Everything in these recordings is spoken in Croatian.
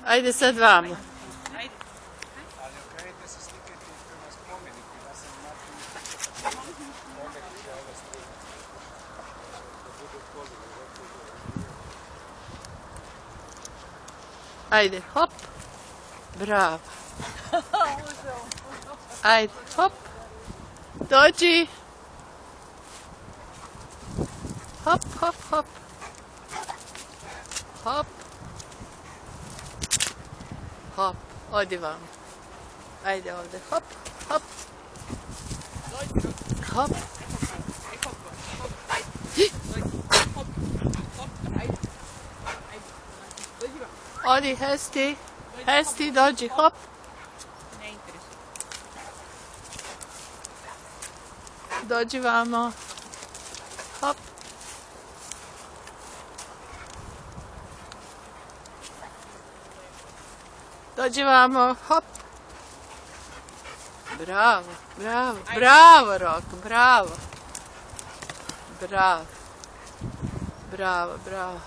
Ajde sad vamo. Ali okrenite se slikajte prema spomeniku. Ja sam napravio spomenik za ove struje. Da bude poziv. Ajde, hop. Bravo. Ajde, hop. Dođi. Hop, hop, hop. Hop. Hop, odi vam. Ajde ovdje, hop, hop. Hop. Odi, Hesti. Hesti, dođi, hop. Dođi vamo. Hop. Dođi vamo, hop. Bravo, bravo, bravo, Rok, bravo. Bravo. Bravo, bravo.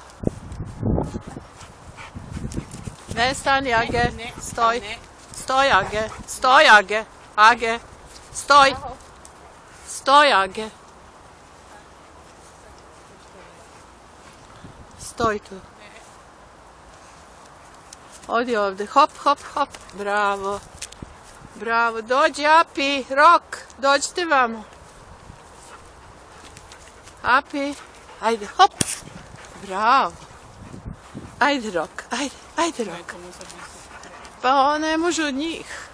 Ne, stani, Age, stoj. Stoj, Age, stoj, Age, Age, stoj. Stoj, Age. Stoj tu. Odi ovdje, hop, hop, hop. Bravo. Bravo, dođi, Api, Rok, dođite vamo. Api, ajde, hop. Bravo. Ajde, Rok, ajde, ajde, Rok. Pa on ne može od njih.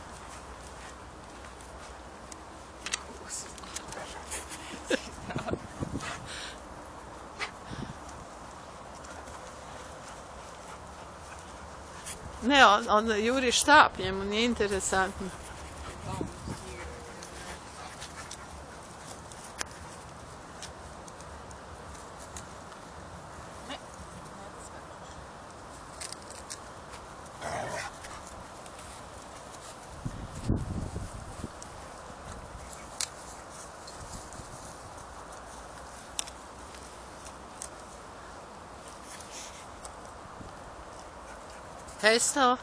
Ne, on juri štap, njemu nije interesantno. Hesto.